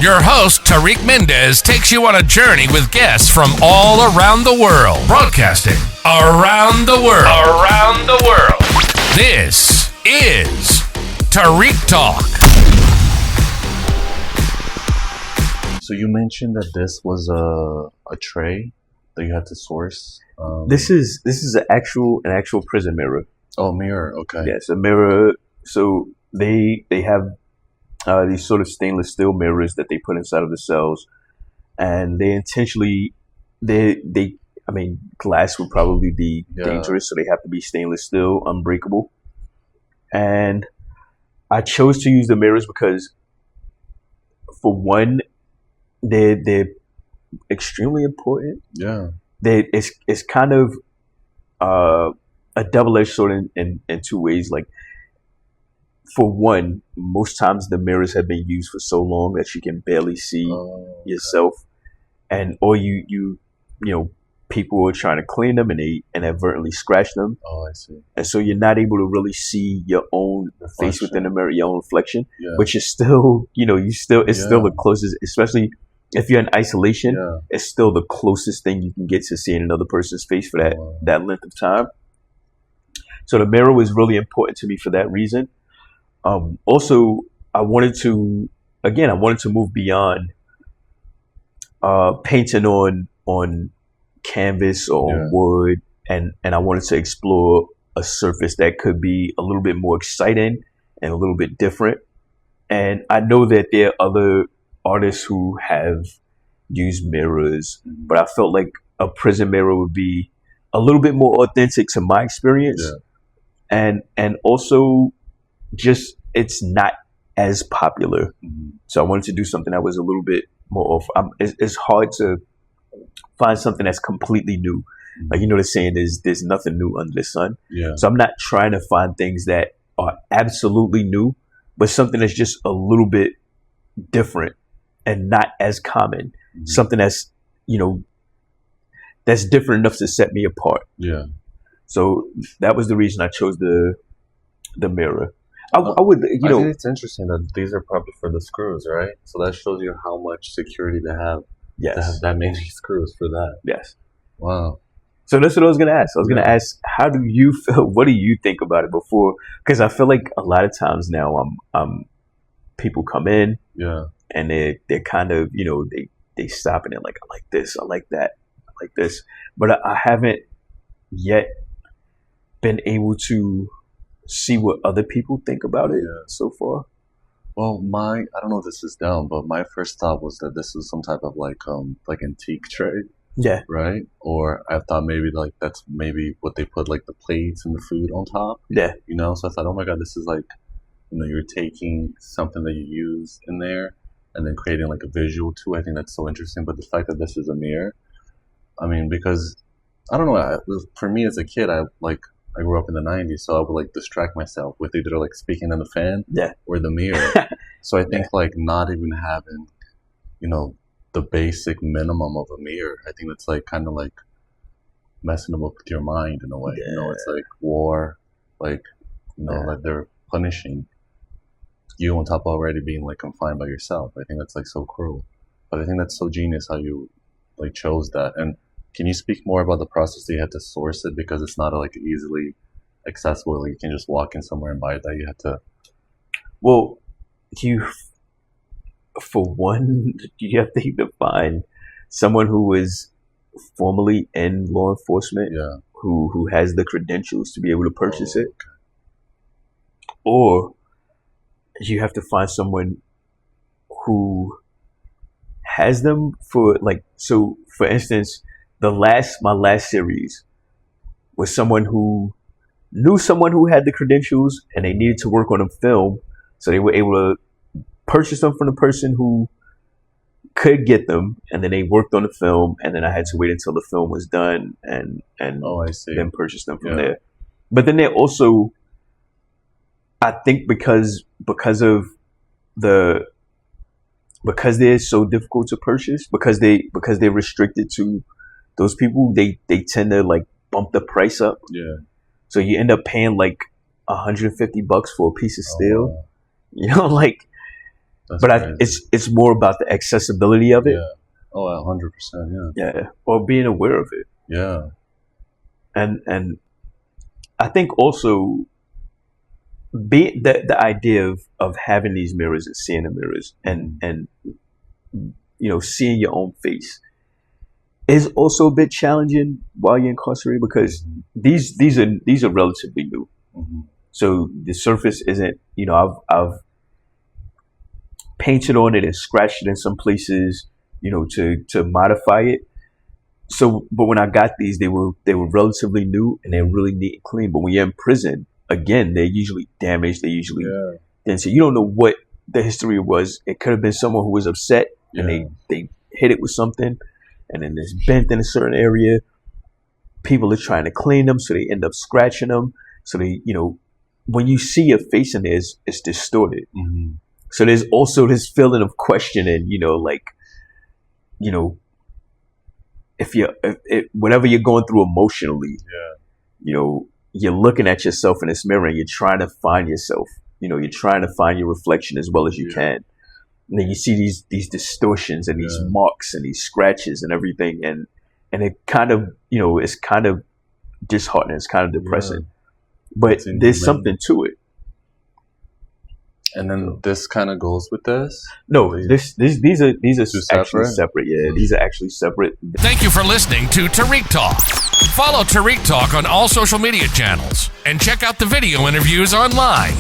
Your host, Tariq Mendez, takes you on a journey with guests from all around the world. Broadcasting around the world. Around the world. This is Tariq Talk. So you mentioned that this was a tray that you had to source. This is an actual prison mirror. Oh, mirror. Okay. Yes, a mirror. So they have these sort of stainless steel mirrors that they put inside of the cells, and they intentionally glass would probably be dangerous, so they have to be stainless steel, unbreakable. And I chose to use the mirrors because, for one, they're extremely important. Yeah. It's kind of a double-edged sword in two ways. Like, for one, most times the mirrors have been used for so long that you can barely see yourself, and or you people are trying to clean them and they inadvertently scratch them. Oh, I see. And so you're not able to really see your own face within the mirror, your own reflection. Yeah. Which is still, still the closest, especially if you're in isolation. Yeah. It's still the closest thing you can get to seeing another person's face for that length of time. So the mirror was really important to me for that reason. Also, I wanted to move beyond painting on canvas or on wood, and I wanted to explore a surface that could be a little bit more exciting and a little bit different. And I know that there are other artists who have used mirrors, but I felt like a prison mirror would be a little bit more authentic to my experience. Yeah. And also just it's not as popular. So I wanted to do something that was a little bit more it's hard to find something that's completely new. Like, the saying is, there's nothing new under the sun. Yeah. So I'm not trying to find things that are absolutely new, but something that's just a little bit different and not as common. Something that's, that's different enough to set me apart. Yeah. So that was the reason I chose the mirror. I would, I think it's interesting that these are probably for the screws, right? So that shows you how much security they have. Yes. To have that many screws for that. Yes. Wow. So that's what I was going to ask. I was going to ask, how do you feel? What do you think about it before? Because I feel like a lot of times now, people come in, and they're kind of, they stop and they're like, I like this, I like that, I like this, but I haven't yet been able to see what other people think about it so far. Well, I don't know if this is down, but my first thought was that this was some type of like antique tray. Yeah. Right? Or I thought maybe like that's maybe what they put like the plates and the food on top. Yeah. So I thought, oh my God, this is like, you're taking something that you use in there and then creating like a visual too. I think that's so interesting. But the fact that this is a mirror, I mean, because I don't know, for me as a kid, I grew up in the 90s, so I would like distract myself with either like speaking in the fan or the mirror. So I think like not even having, the basic minimum of a mirror, I think that's like kind of like messing up with your mind in a way. It's like war, like, like they're punishing you on top of already being like confined by yourself. I think that's like so cruel. But I think that's so genius how you like chose that. And can you speak more about the process that you had to source it? Because it's not like easily accessible. Like you can just walk in somewhere and buy it. That you had to. Well, for one, you have to find someone who was formerly in law enforcement, who has the credentials to be able to purchase it, or you have to find someone who has them for like. So, for instance, my last series was someone who knew someone who had the credentials and they needed to work on a film, so they were able to purchase them from the person who could get them, and then they worked on the film, and then I had to wait until the film was done and then purchase them from there. But then they also, I think because they're so difficult to purchase, because they're restricted to those people, they tend to like bump the price up. Yeah. So you end up paying like $150 for a piece of steel. Wow. You know, like That's But crazy. it's more about the accessibility of it. Yeah. Oh, 100%. Yeah. Yeah, or being aware of it. Yeah. And I think also the idea of having these mirrors and seeing the mirrors and seeing your own face is also a bit challenging while you're incarcerated, because these are relatively new. Mm-hmm. So the surface isn't, I've painted on it and scratched it in some places, to modify it. So, but when I got these, they were relatively new and they're really neat and clean. But when you're in prison, again, they're usually damaged. They usually, then so you don't know what the history was. It could have been someone who was upset and they hit it with something, and then it's bent in a certain area. People are trying to clean them, so they end up scratching them. So they, when you see your face in there, it's distorted. Mm-hmm. So there's also this feeling of questioning, if whatever you're going through emotionally, you're looking at yourself in this mirror and you're trying to find yourself. You're trying to find your reflection as well as you can. And then you see these distortions and these marks and these scratches and everything, and it kind of, it's kind of disheartening. It's kind of depressing, but there's something to it. And then this kind of goes with this? No, these are actually separate? separate. Yeah, these are actually separate. Thank you for listening to Tariq Talk. Follow Tariq Talk on all social media channels and check out the video interviews online.